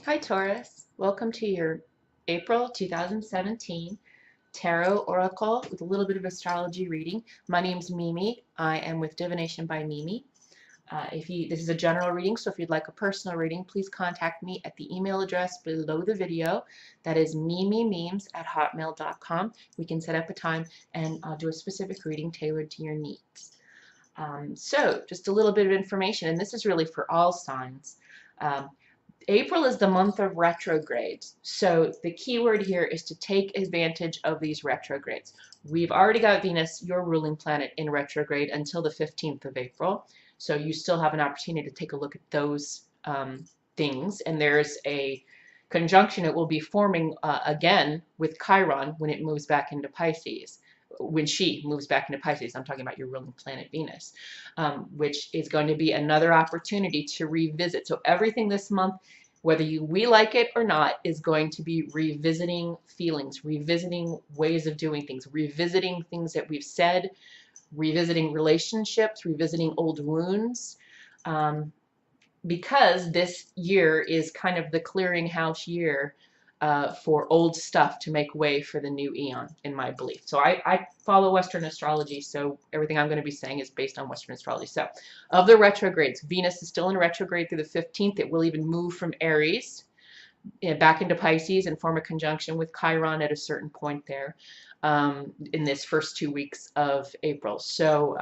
Hi Taurus, welcome to your April 2017 Tarot Oracle with a little bit of astrology reading. My name's Mimi. I am with Divination by Mimi. This is a general reading, so if you'd like a personal reading, please contact me at the email address below the video. That is mimimemes@hotmail.com. We can set up a time and do a specific reading tailored to your needs. So just a little bit of information, and this is really for all signs. April is the month of retrogrades, so the key word here is to take advantage of these retrogrades. We've already got Venus, your ruling planet, in retrograde until the 15th of April, so you still have an opportunity to take a look at those things, and there's a conjunction it will be forming again with Chiron when it moves back into Pisces. When she moves back into Pisces, I'm talking about your ruling planet Venus, which is going to be another opportunity to revisit. So everything this month, whether we like it or not, is going to be revisiting feelings, revisiting ways of doing things, revisiting things that we've said, revisiting relationships, revisiting old wounds, because this year is kind of the clearinghouse year for old stuff to make way for the new eon, in my belief. So I follow Western astrology, so everything I'm going to be saying is based on Western astrology. So of the retrogrades, Venus is still in retrograde through the 15th. It will even move from Aries back into Pisces and form a conjunction with Chiron at a certain point there in this first 2 weeks of April. So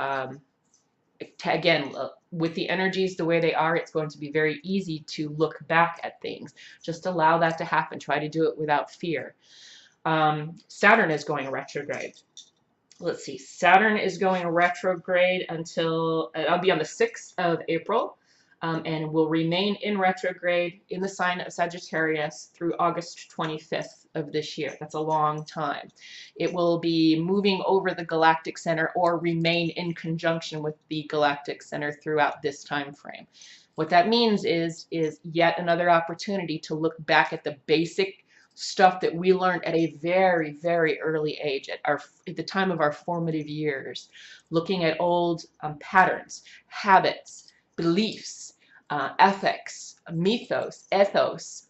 again, with the energies the way they are, it's going to be very easy to look back at things. Just allow that to happen. Try to do it without fear. Saturn is going retrograde. Let's see. Saturn is going retrograde until, I'll be on the 6th of April, and will remain in retrograde in the sign of Sagittarius through August 25th of this year. That's a long time. It will be moving over the galactic center or remain in conjunction with the galactic center throughout this time frame. What that means is yet another opportunity to look back at the basic stuff that we learned at a very, very early age, at the time of our formative years, looking at old patterns, habits, beliefs, ethics, mythos, ethos,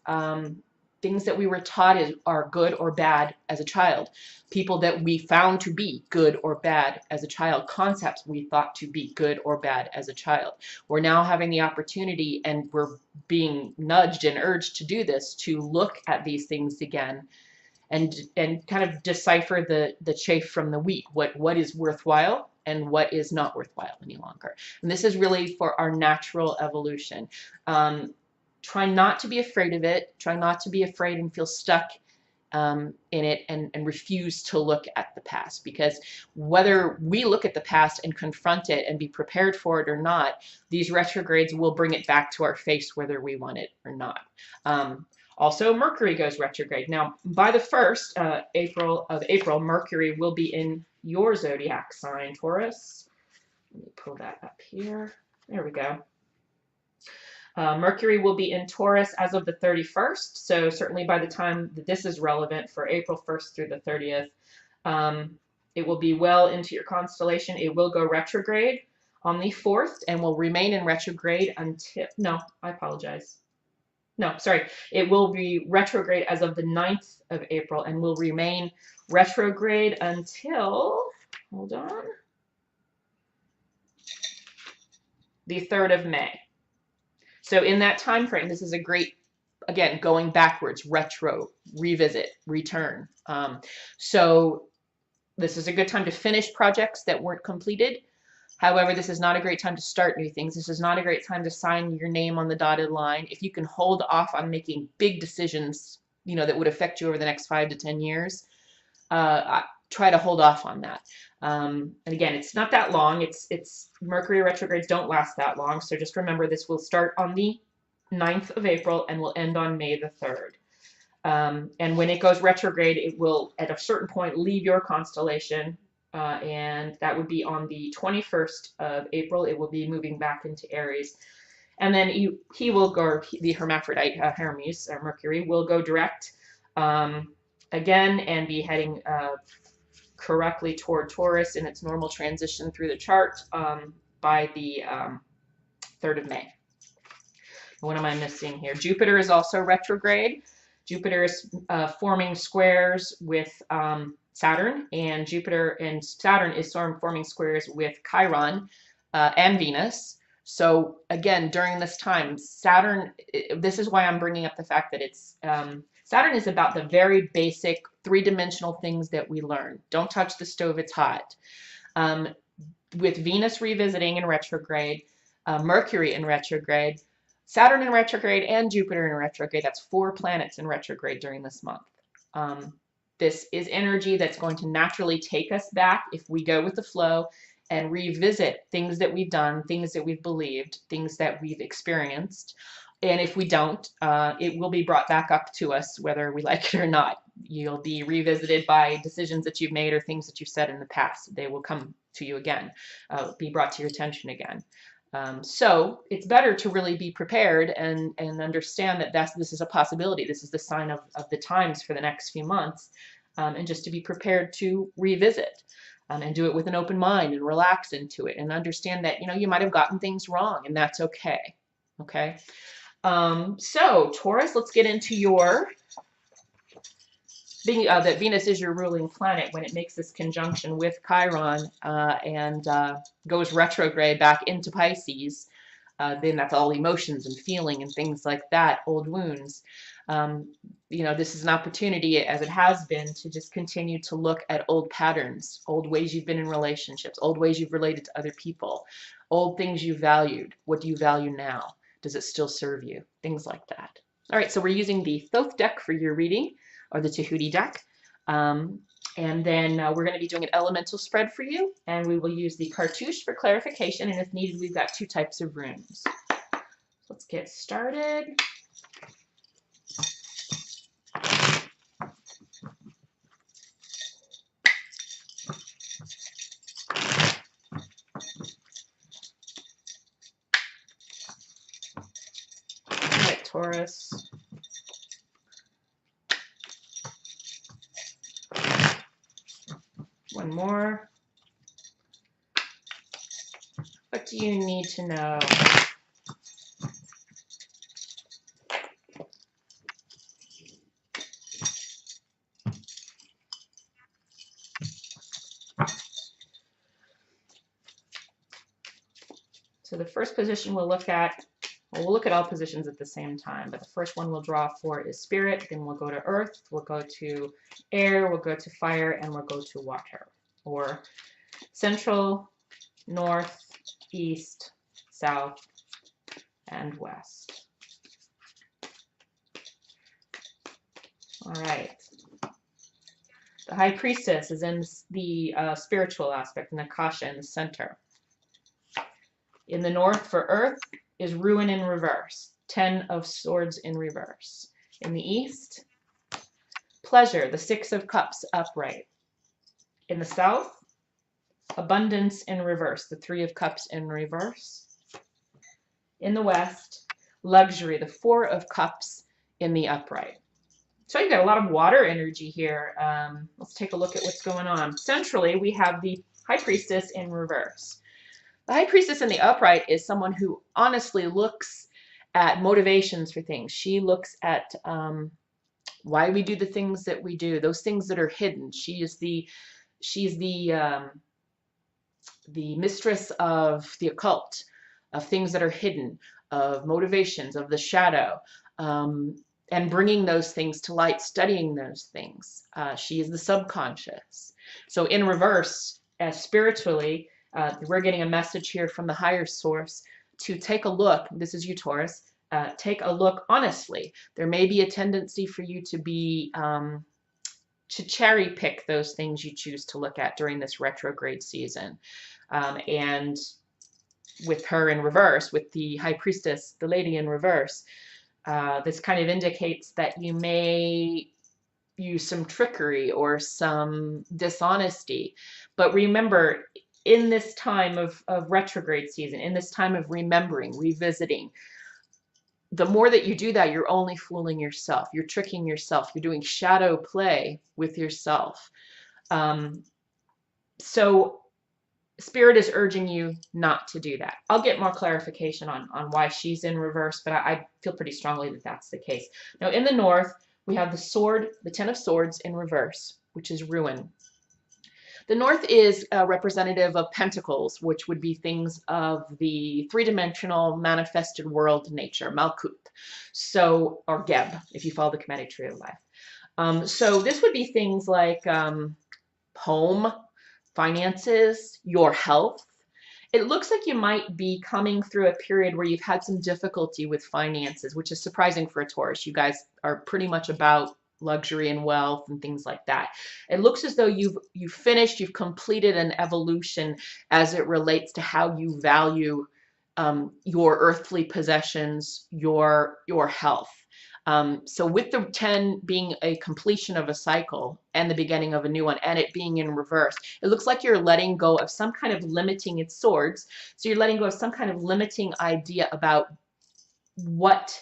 things that we were taught are good or bad as a child, people that we found to be good or bad as a child, concepts we thought to be good or bad as a child. We're now having the opportunity, and we're being nudged and urged to do this, to look at these things again and kind of decipher the chaff from the wheat, what is worthwhile and what is not worthwhile any longer. And this is really for our natural evolution. Try not to be afraid of it. Try not to be afraid and feel stuck in it and refuse to look at the past, because whether we look at the past and confront it and be prepared for it or not, these retrogrades will bring it back to our face whether we want it or not. Also, Mercury goes retrograde. Now, by the 1st of April, Mercury will be in your zodiac sign, Taurus. Let me pull that up here. There we go. Mercury will be in Taurus as of the 31st, so certainly by the time that this is relevant for April 1st through the 30th, it will be well into your constellation. It will go retrograde on the 4th and will remain in retrograde until, no, I apologize. No, sorry, it will be retrograde as of the 9th of April and will remain retrograde until, hold on, the 3rd of May. So in that time frame, this is a great, again, going backwards, retro, revisit, return. So this is a good time to finish projects that weren't completed. However, this is not a great time to start new things. This is not a great time to sign your name on the dotted line. If you can hold off on making big decisions, that would affect you over the next 5 to 10 years, try to hold off on that. And again, it's not that long. It's Mercury retrogrades don't last that long. So just remember, this will start on the 9th of April and will end on May the 3rd. And when it goes retrograde, it will at a certain point leave your constellation. And that would be on the 21st of April. It will be moving back into Aries. And then he will go, the hermaphrodite, Hermes, Mercury, will go direct again and be heading correctly toward Taurus in its normal transition through the chart by the 3rd of May. What am I missing here? Jupiter is also retrograde. Jupiter is forming squares with Saturn, and Jupiter and Saturn is forming squares with Chiron and Venus. So again, during this time, Saturn, this is why I'm bringing up the fact that it's, Saturn is about the very basic three-dimensional things that we learn. Don't touch the stove, it's hot. With Venus revisiting in retrograde, Mercury in retrograde, Saturn in retrograde, and Jupiter in retrograde. That's 4 planets in retrograde during this month. This is energy that's going to naturally take us back if we go with the flow and revisit things that we've done, things that we've believed, things that we've experienced. And if we don't, it will be brought back up to us whether we like it or not. You'll be revisited by decisions that you've made or things that you've said in the past. They will come to you again, be brought to your attention again. So it's better to really be prepared and understand that this is a possibility. This is the sign of the times for the next few months, and just to be prepared to revisit and do it with an open mind and relax into it and understand that, you know, you might have gotten things wrong and that's okay. Okay. So Taurus, let's get into your being that Venus is your ruling planet when it makes this conjunction with Chiron and goes retrograde back into Pisces. Then that's all emotions and feeling and things like that, old wounds. You know, this is an opportunity, as it has been, to just continue to look at old patterns, old ways you've been in relationships, old ways you've related to other people, old things you valued. What do you value now? Does it still serve you? Things like that. All right, so we're using the Thoth deck for your reading, or the Tahuti deck. And then we're going to be doing an elemental spread for you, and we will use the cartouche for clarification, and if needed, we've got 2 types of runes. Let's get started. All right, Taurus. One more. What do you need to know? So the first position we'll look at, well, we'll look at all positions at the same time, but the first one we'll draw for is spirit, then we'll go to earth, we'll go to air, we'll go to fire, and we'll go to water, or central, north, east, south, and west. All right. The High Priestess is in the spiritual aspect, in the Akasha in the center. In the north for earth is ruin in reverse, 10 of swords in reverse. In the east, pleasure, the 6 of cups upright. In the south, abundance in reverse, the 3 of cups in reverse. In the west, luxury, the 4 of cups in the upright. So you've got a lot of water energy here. Let's take a look at what's going on. Centrally, we have the High Priestess in reverse. The High Priestess in the upright is someone who honestly looks at motivations for things. She looks at why we do the things that we do, those things that are hidden. She's the mistress of the occult, of things that are hidden, of motivations, of the shadow, and bringing those things to light, studying those things. She is the subconscious. So in reverse, as spiritually, we're getting a message here from the higher source to take a look. This is you, Taurus. Take a look honestly. There may be a tendency for you to be to cherry pick those things you choose to look at during this retrograde season. And with her in reverse, with the High Priestess, the lady in reverse, this kind of indicates that you may use some trickery or some dishonesty. But remember, in this time of retrograde season, in this time of remembering, revisiting, the more that you do that, you're only fooling yourself. You're tricking yourself. You're doing shadow play with yourself. So Spirit is urging you not to do that. I'll get more clarification on why she's in reverse, but I feel pretty strongly that that's the case. Now, in the north, we have the sword, the Ten of Swords in reverse, which is ruin. The north is representative of pentacles, which would be things of the three-dimensional manifested world nature, Malkuth. So, or Geb, if you follow the Kemetic tree of life. So this would be things like home, finances, your health. It looks like you might be coming through a period where you've had some difficulty with finances, which is surprising for a Taurus. You guys are pretty much about luxury and wealth and things like that. It looks as though you've finished, you've completed an evolution as it relates to how you value your earthly possessions, your health. So with the 10 being a completion of a cycle and the beginning of a new one, and it being in reverse, it looks like you're letting go of some kind of limiting, it's swords, so you're letting go of some kind of limiting idea about what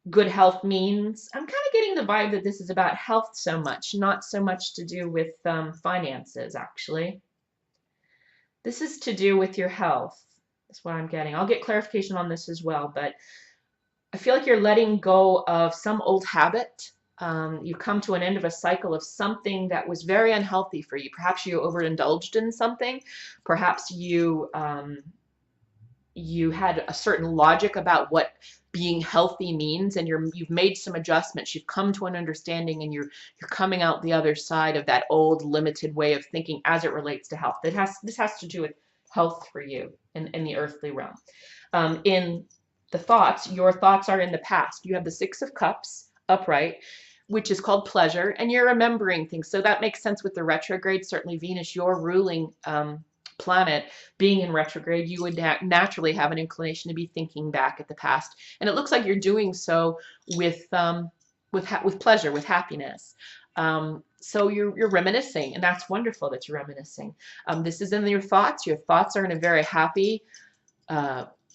good health means. I'm kind of getting the vibe that this is about health so much, not so much to do with finances, actually. This is to do with your health. That's what I'm getting. I'll get clarification on this as well, but I feel like you're letting go of some old habit. You come to an end of a cycle of something that was very unhealthy for you. Perhaps you overindulged in something. Perhaps you had a certain logic about what being healthy means, and you've made some adjustments. You've come to an understanding, and you're coming out the other side of that old limited way of thinking as it relates to health. This has to do with health for you in the earthly realm. In the thoughts, your thoughts are in the past. You have the Six of Cups upright, which is called pleasure, and you're remembering things. So that makes sense with the retrograde. Certainly Venus, your ruling planet, being in retrograde, you would naturally have an inclination to be thinking back at the past. And it looks like you're doing so with pleasure, with happiness. So you're reminiscing, and that's wonderful that you're reminiscing. This is in your thoughts. Your thoughts are in a very happy,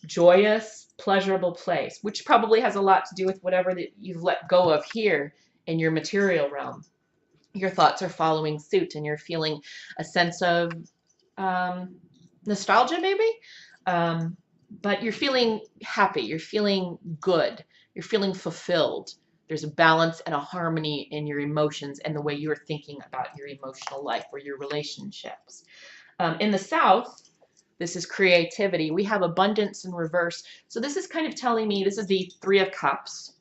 joyous, pleasurable place, which probably has a lot to do with whatever that you've let go of here in your material realm. Your thoughts are following suit, and you're feeling a sense of nostalgia, maybe, but you're feeling happy, you're feeling good, you're feeling fulfilled. There's a balance and a harmony in your emotions and the way you're thinking about your emotional life or your relationships. In the South, this is creativity. We have abundance in reverse. So this is kind of telling me, this is the Three of Cups,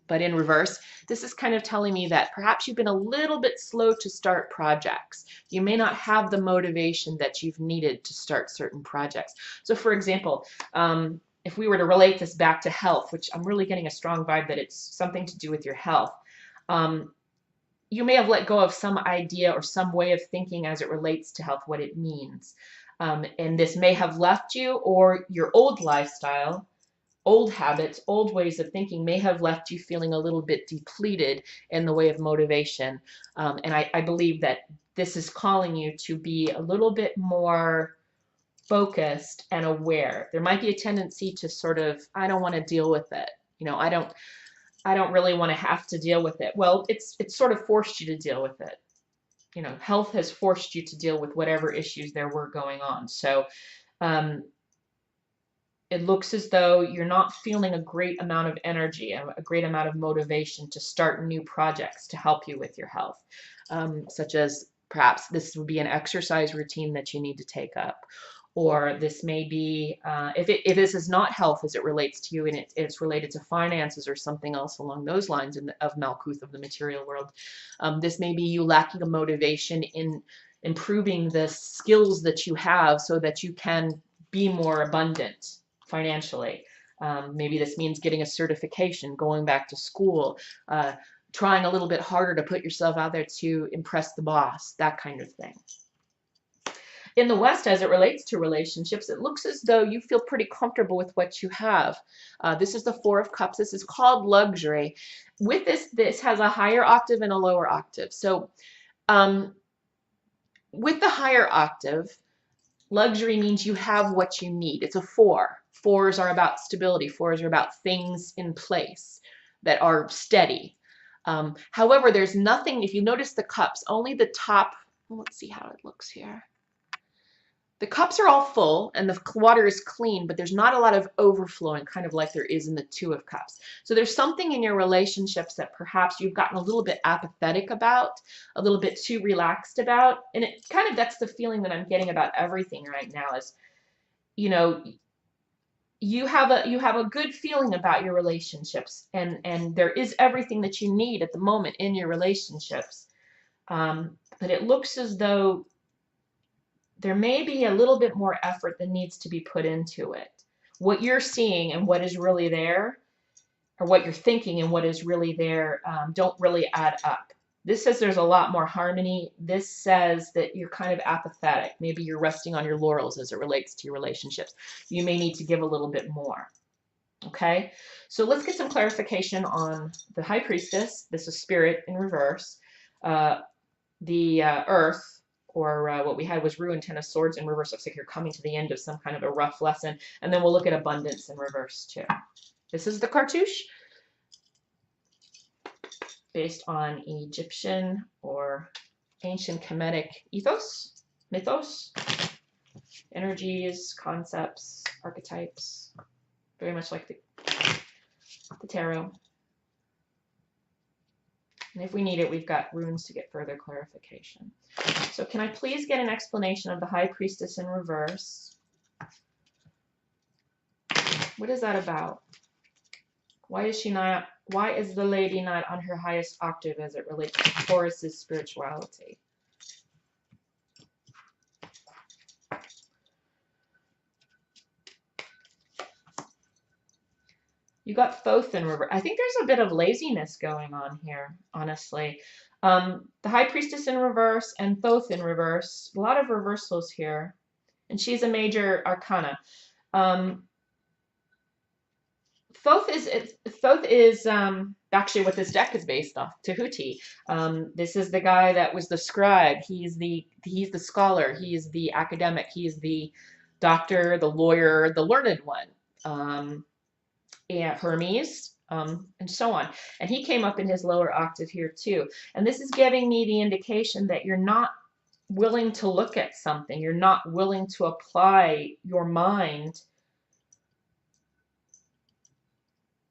but in reverse. This is kind of telling me that perhaps you've been a little bit slow to start projects. You may not have the motivation that you've needed to start certain projects. So for example, if we were to relate this back to health, which I'm really getting a strong vibe that it's something to do with your health, you may have let go of some idea or some way of thinking as it relates to health, what it means. And this may have left you, or your old lifestyle, old habits, old ways of thinking may have left you feeling a little bit depleted in the way of motivation. And I believe that this is calling you to be a little bit more focused and aware. There might be a tendency to sort of, I don't want to deal with it. You know, I don't really want to have to deal with it. Well, it's sort of forced you to deal with it. You know, health has forced you to deal with whatever issues there were going on. So it looks as though you're not feeling a great amount of energy, a great amount of motivation to start new projects to help you with your health, such as perhaps this would be an exercise routine that you need to take up. Or this may be, if this is not health as it relates to you and it's related to finances or something else along those lines of Malkuth, of the material world, this may be you lacking a motivation in improving the skills that you have so that you can be more abundant financially. Maybe this means getting a certification, going back to school, trying a little bit harder to put yourself out there to impress the boss, that kind of thing. In the West, as it relates to relationships, it looks as though you feel pretty comfortable with what you have. This is the Four of Cups. This is called luxury. With this has a higher octave and a lower octave. So with the higher octave, luxury means you have what you need. It's a 4. 4s are about stability. 4s are about things in place that are steady. However, there's nothing, if you notice the cups, only the top, let's see how it looks here. the cups are all full and the water is clean, but there's not a lot of overflowing, kind of like there is in the Two of Cups. So there's something in your relationships that perhaps you've gotten a little bit apathetic about, a little bit too relaxed about. And it kind of, that's the feeling that I'm getting about everything right now is, you know, you have a good feeling about your relationships, and there is everything that you need at the moment in your relationships. But it looks as though there may be a little bit more effort that needs to be put into it. What you're seeing and what is really there, or what you're thinking and what is really there, don't really add up. This says there's a lot more harmony. This says that you're kind of apathetic. Maybe you're resting on your laurels as it relates to your relationships. You may need to give a little bit more. Okay, so let's get some clarification on the High Priestess. This is Spirit in reverse. The Earth, or what we had was Ruin, Ten of Swords in reverse. Looks like you're coming to the end of some kind of a rough lesson. And then we'll look at Abundance in reverse too. This is the cartouche based on Egyptian or ancient Kemetic mythos, energies, concepts, archetypes, very much like the tarot. And if we need it, we've got runes to get further clarification. So can I please get an explanation of the High Priestess in reverse? What is that about? Why is the lady not on her highest octave as it relates to Taurus's spirituality? You got Thoth in reverse. I think there's a bit of laziness going on here, honestly. The High Priestess in reverse and Thoth in reverse. A lot of reversals here. And she's a major arcana. Thoth is actually what this deck is based off, Tahuti. This is the guy that was the scribe. He's the scholar. He is the academic. He is the doctor, the lawyer, the learned one. And Hermes, and so on. And he came up in his lower octave here too. And this is giving me the indication that you're not willing to look at something. You're not willing to apply your mind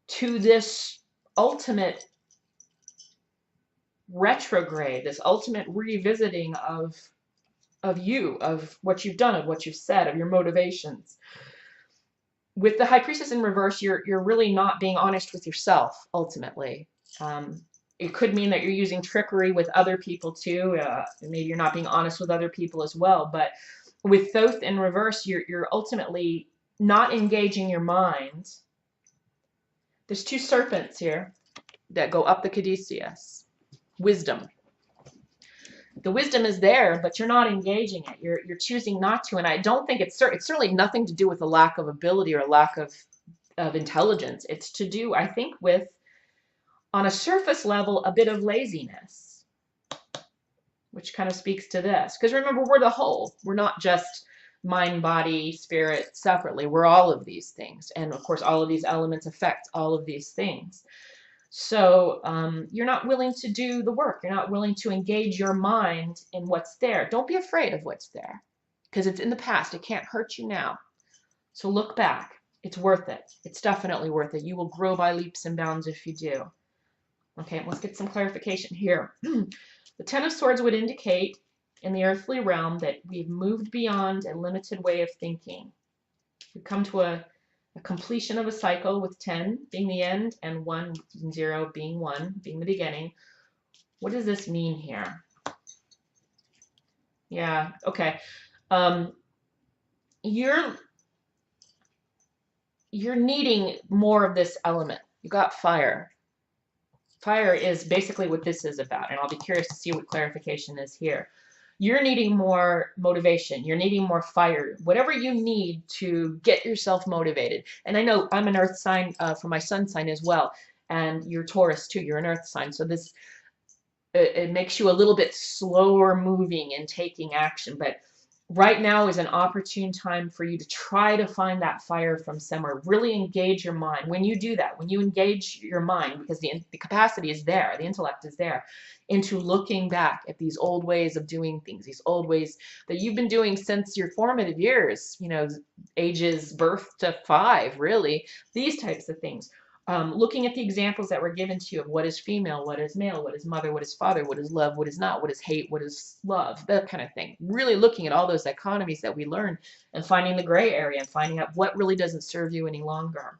to this ultimate retrograde, this ultimate revisiting of you, of what you've done, of what you've said, of your motivations. With the High Priestess in reverse, you're really not being honest with yourself, ultimately. It could mean that you're using trickery with other people too. Maybe you're not being honest with other people as well. But with Thoth in reverse, you're ultimately not engaging your mind. There's two serpents here that go up the caduceus. Wisdom. The wisdom is there, but you're not engaging it. You're choosing not to, and I don't think it's certainly nothing to do with a lack of ability or a lack of intelligence. It's to do, I think, with, on a surface level, a bit of laziness, which kind of speaks to this. Because remember, we're the whole. We're not just mind, body, spirit separately. We're all of these things, and of course, all of these elements affect all of these things. So you're not willing to do the work. You're not willing to engage your mind in what's there. Don't be afraid of what's there, because it's in the past. It can't hurt you now. So look back. It's worth it. It's definitely worth it. You will grow by leaps and bounds if you do. Okay, let's get some clarification here. The Ten of Swords would indicate in the earthly realm that we've moved beyond a limited way of thinking. We've come to a completion of a cycle, with 10 being the end and 1 and 0 being 1, being the beginning. What does this mean here? Yeah, okay. You're needing more of this element. You got fire. Fire is basically what this is about, and I'll be curious to see what clarification is here. You're needing more motivation. You're needing more fire. Whatever you need to get yourself motivated. And I know I'm an earth sign for my sun sign as well. And you're Taurus too. You're an earth sign. So this, it makes you a little bit slower moving and taking action. But right now is an opportune time for you to try to find that fire from somewhere. Really engage your mind. When you do that, when you engage your mind, because the capacity is there, the intellect is there, into looking back at these old ways of doing things, these old ways that you've been doing since your formative years, you know, ages birth to 5, really, these types of things. Looking at the examples that were given to you of what is female, what is male, what is mother, what is father, what is love, what is not, what is hate, what is love, that kind of thing. Really looking at all those dichotomies that we learn and finding the gray area and finding out what really doesn't serve you any longer.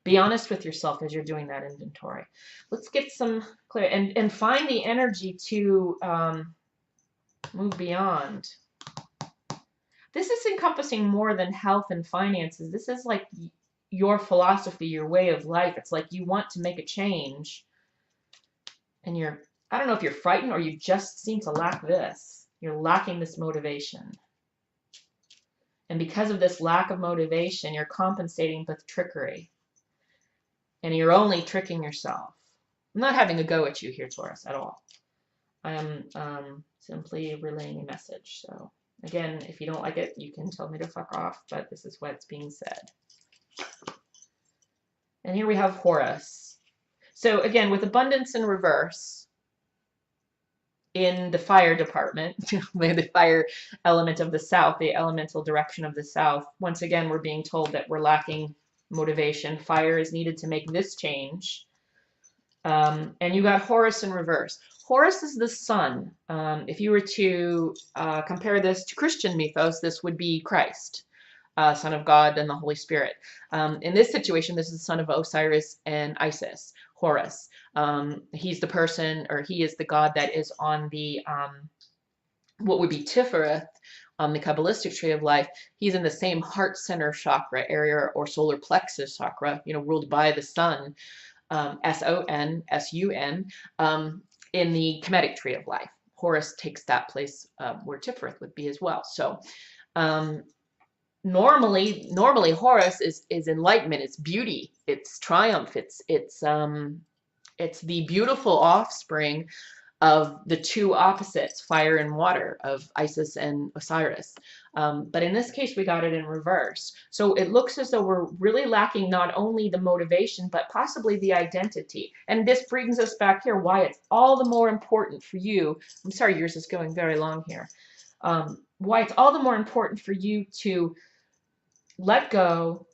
Be honest with yourself as you're doing that inventory. Let's get some clear and find the energy to move beyond. This is encompassing more than health and finances. This is like your philosophy, your way of life. It's like you want to make a change and you're, I don't know if you're frightened or you just seem to lack this. You're lacking this motivation. And because of this lack of motivation, you're compensating with trickery. And you're only tricking yourself. I'm not having a go at you here, Taurus, at all. I am simply relaying a message. So, again, if you don't like it, you can tell me to fuck off, but this is what's being said. And here we have Horus. So again, with abundance in reverse in the fire department, the fire element of the south, the elemental direction of the south, once again, we're being told that we're lacking motivation. Fire is needed to make this change. And you got Horus in reverse. Horus is the sun. If you were to compare this to Christian mythos, this would be Christ. Son of God and the Holy Spirit. In this situation, this is the son of Osiris and Isis, Horus. He's the person, or he is the god that is on the, what would be Tifereth, on the Kabbalistic tree of life. He's in the same heart center chakra area or solar plexus chakra, you know, ruled by the sun, S-O-N, S-U-N, in the Kemetic tree of life. Horus takes that place where Tifereth would be as well. So, normally Horus is enlightenment, it's beauty, it's triumph, it's the beautiful offspring of the two opposites, fire and water, of Isis and Osiris. But in this case, we got it in reverse. So it looks as though we're really lacking not only the motivation, but possibly the identity. And this brings us back here, why it's all the more important for you. I'm sorry, yours is going very long here. Why it's all the more important for you to let go,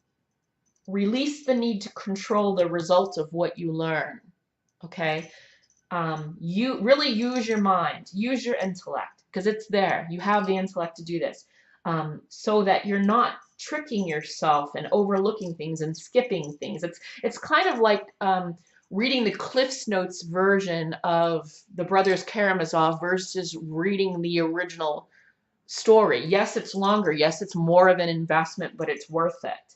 release the need to control the result of what you learn, okay? You really use your mind, use your intellect, because it's there. You have the intellect to do this, so that you're not tricking yourself and overlooking things and skipping things. It's kind of like reading the Cliff's Notes version of the Brothers Karamazov versus reading the original story. Yes, it's longer. Yes, it's more of an investment, but it's worth it.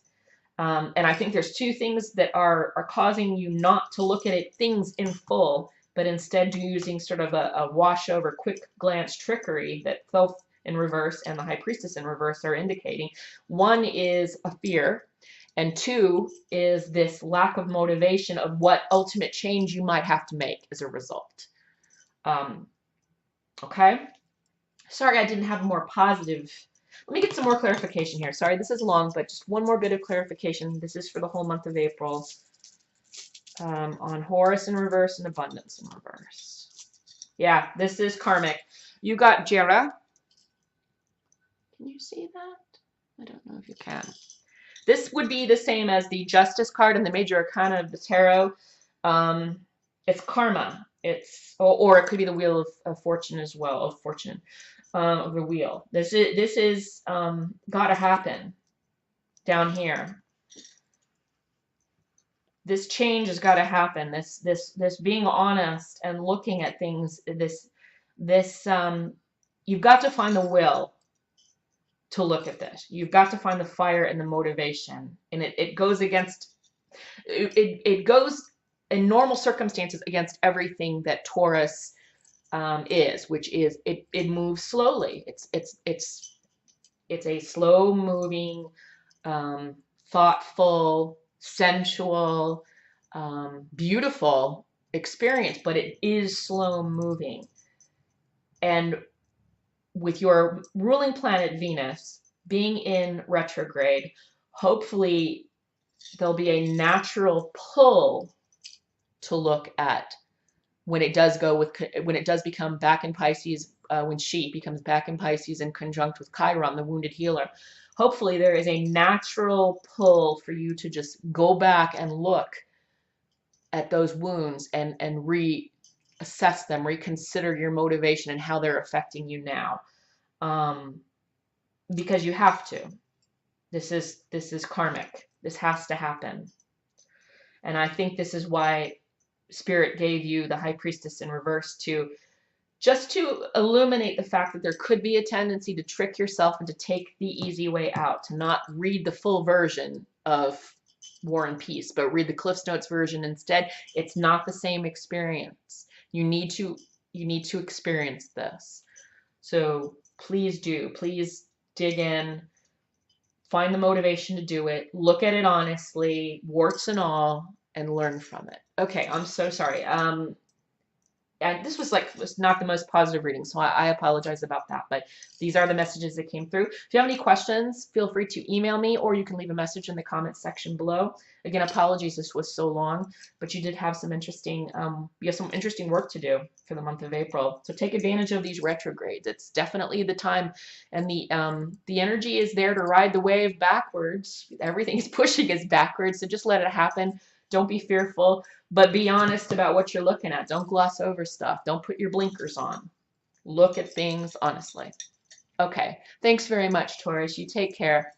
And I think there's two things that are causing you not to look at it, things in full, but instead using sort of a washover, quick glance trickery that Thoth in reverse and the High Priestess in reverse are indicating. One is a fear, and two is this lack of motivation of what ultimate change you might have to make as a result. Okay? Sorry I didn't have a more positive. Let me get some more clarification here. Sorry, this is long, but just one more bit of clarification. This is for the whole month of April. On Horus in reverse and abundance in reverse. Yeah, this is karmic. You got Jera. Can you see that? I don't know if you can. This would be the same as the Justice card in the Major Arcana of the Tarot. It's karma. Or it could be the Wheel of Fortune as well, of fortune. Of the wheel. This is gotta happen down here. This change has got to happen. This being honest and looking at things. You've got to find the will to look at this. You've got to find the fire and the motivation, and it goes against. It goes in normal circumstances against everything that Taurus is, which is it moves slowly. It's a slow moving, thoughtful, sensual, beautiful experience, but it is slow moving. And with your ruling planet Venus being in retrograde, hopefully there'll be a natural pull to look at when it does become back in Pisces, when she becomes back in Pisces in conjunct with Chiron, the wounded healer. Hopefully there is a natural pull for you to just go back and look at those wounds and reassess them, reconsider your motivation and how they're affecting you now. Because you have to. This is karmic. This has to happen. And I think this is why Spirit gave you the High Priestess in reverse, to just to illuminate the fact that there could be a tendency to trick yourself and to take the easy way out, to not read the full version of War and Peace, but read the Cliffs Notes version instead. It's not the same experience. You need to experience this. So please do. Please dig in. Find the motivation to do it. Look at it honestly, warts and all, and learn from it. Okay, I'm so sorry. And this was not the most positive reading, so I apologize about that. But these are the messages that came through. If you have any questions, feel free to email me, or you can leave a message in the comments section below. Again, apologies this was so long, but you did have some interesting, you have some interesting work to do for the month of April. So take advantage of these retrogrades. It's definitely the time, and the energy is there to ride the wave backwards. Everything's pushing us backwards, so just let it happen. Don't be fearful, but be honest about what you're looking at. Don't gloss over stuff. Don't put your blinkers on. Look at things honestly. Okay. Thanks very much, Taurus. You take care.